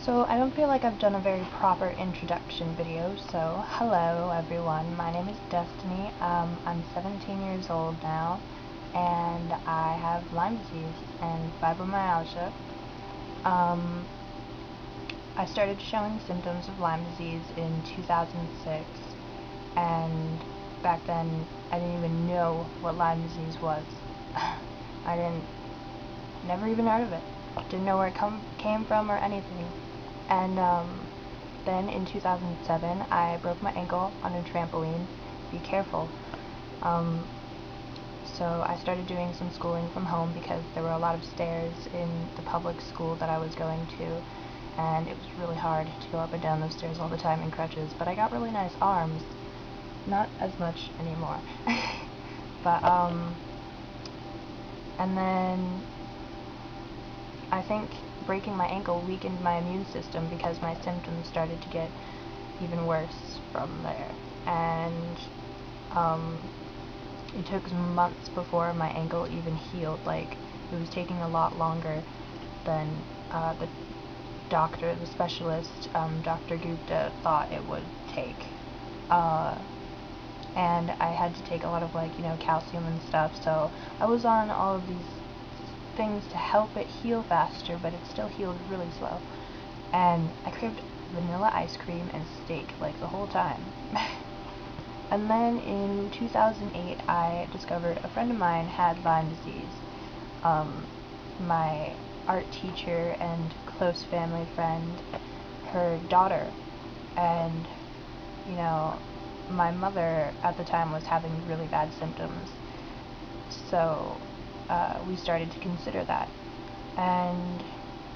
So I don't feel like I've done a very proper introduction video, so hello everyone, my name is Destiny. I'm 17 years old now, and I have Lyme disease and fibromyalgia. I started showing symptoms of Lyme disease in 2006, and back then I didn't even know what Lyme disease was. Never even heard of it. Didn't know where it came from or anything. And then in 2007, I broke my ankle on a trampoline. Be careful. So I started doing some schooling from home because there were a lot of stairs in the public school that I was going to, and it was really hard to go up and down those stairs all the time in crutches, but I got really nice arms. Not as much anymore. But, and then I think breaking my ankle weakened my immune system because my symptoms started to get even worse from there. And it took months before my ankle even healed. Like, it was taking a lot longer than the doctor, the specialist, Dr. Gupta, thought it would take. And I had to take a lot of, like, calcium and stuff, so I was on all of these things to help it heal faster, but it still healed really slow. And I craved vanilla ice cream and steak, like, the whole time. And then in 2008, I discovered a friend of mine had Lyme disease. My art teacher and close family friend, her daughter, and, my mother at the time was having really bad symptoms. So we started to consider that. And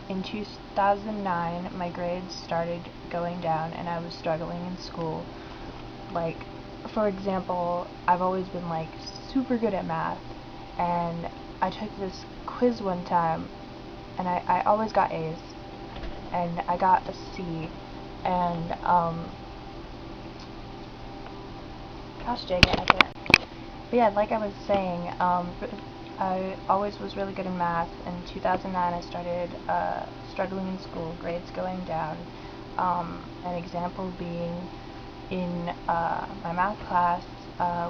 in 2009, my grades started going down and I was struggling in school. Like, for example, I've always been, like, super good at math, and I took this quiz one time, and I always got A's, and I got a C, and, gosh dang it, I can't. But yeah, like I was saying, I always was really good in math. In 2009, I started struggling in school, grades going down. An example being in my math class,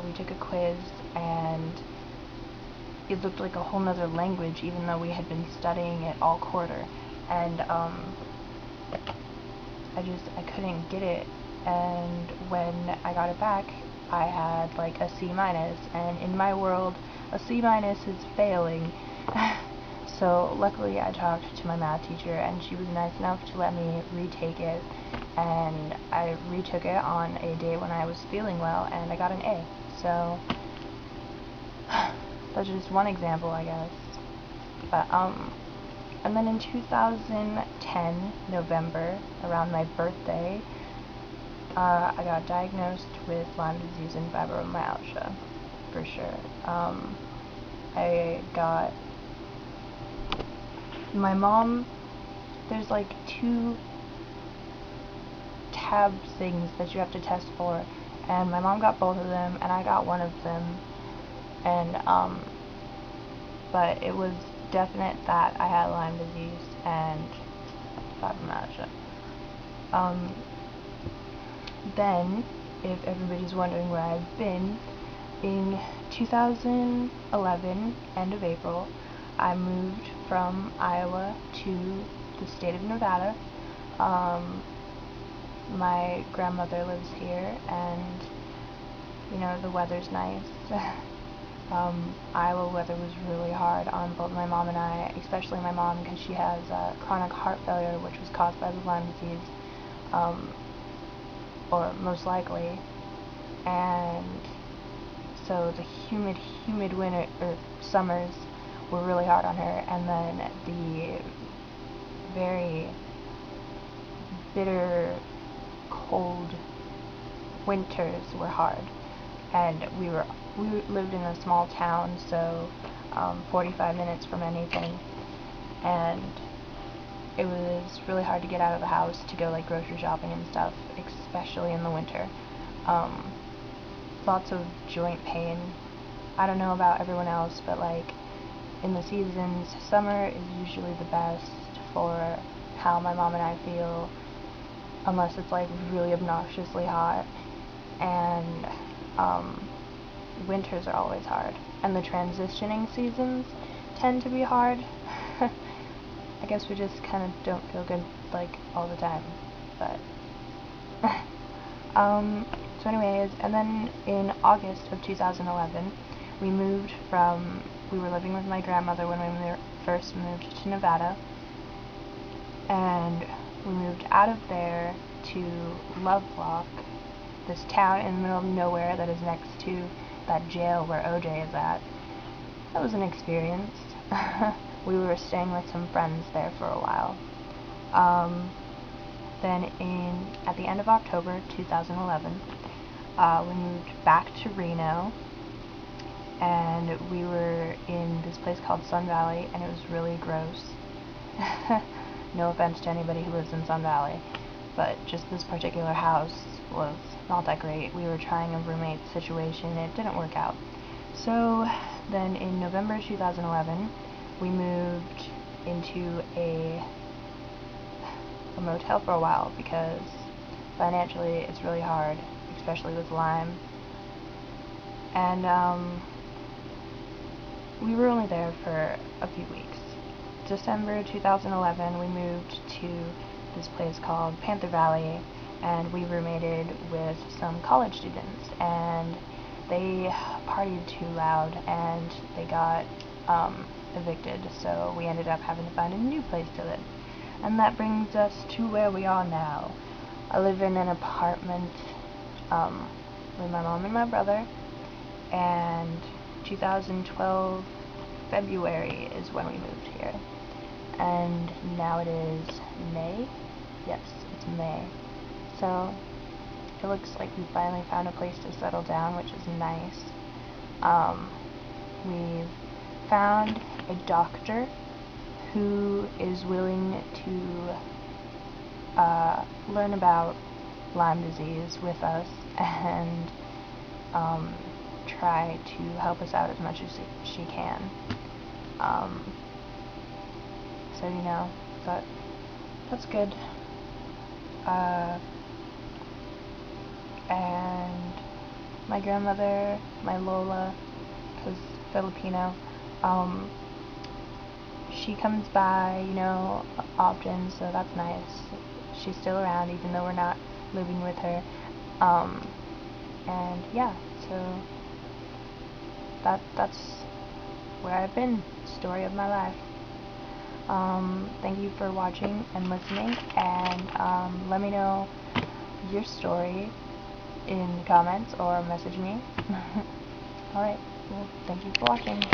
we took a quiz, and it looked like a whole nother language, even though we had been studying it all quarter. And I couldn't get it. And when I got it back, I had like a C-, and in my world, a C- is failing. So luckily I talked to my math teacher, and she was nice enough to let me retake it, and I retook it on a day when I was feeling well, and I got an A. So that's just one example, I guess. But and then in 2010, November, around my birthday, I got diagnosed with Lyme disease and fibromyalgia, for sure. I got, my mom, there's like 2 tab things that you have to test for, and my mom got both of them, and I got one of them, and, but it was definite that I had Lyme disease and fibromyalgia. Then, if everybody's wondering where I've been, in 2011, end of April, I moved from Iowa to the state of Nevada. My grandmother lives here, and, the weather's nice. Iowa weather was really hard on both my mom and I, especially my mom, because she has chronic heart failure, which was caused by the Lyme disease, or most likely. And so the humid winter or summers were really hard on her, and then the very bitter cold winters were hard. And we lived in a small town, so 45 minutes from anything, and it was really hard to get out of the house to go, like, grocery shopping and stuff, especially in the winter. Lots of joint pain. I don't know about everyone else, but, like, in the seasons, summer is usually the best for how my mom and I feel unless it's like really obnoxiously hot, and winters are always hard, and the transitioning seasons tend to be hard. I guess we just kind of don't feel good like all the time, but so anyways, and then in August of 2011 we were living with my grandmother when we first moved to Nevada, and we moved out of there to Lovelock, this town in the middle of nowhere that is next to that jail where OJ is at. That was an experience. We were staying with some friends there for a while. Then at the end of October 2011, we moved back to Reno, and we were in this place called Sun Valley, and it was really gross. No offense to anybody who lives in Sun Valley, but just this particular house was not that great. We were trying a roommate situation, it didn't work out. So then in November 2011, we moved into a motel for a while because financially it's really hard, especially with Lyme. And we were only there for a few weeks. December 2011, we moved to this place called Panther Valley, and we roommated with some college students, and they partied too loud and they got evicted, so we ended up having to find a new place to live. And that brings us to where we are now. I live in an apartment with my mom and my brother, and 2012 February is when we moved here. And now it is May? Yes, it's May. So it looks like we finally found a place to settle down, which is nice. We've found a doctor who is willing to learn about Lyme disease with us and try to help us out as much as she can. So, you know, that's good. And my grandmother, my Lola, because Filipino, she comes by, you know, often, so that's nice. She's still around, even though we're not living with her. And yeah, so that's where I've been. Story of my life. Thank you for watching and listening, and let me know your story in the comments or message me. Alright, well, thank you for watching.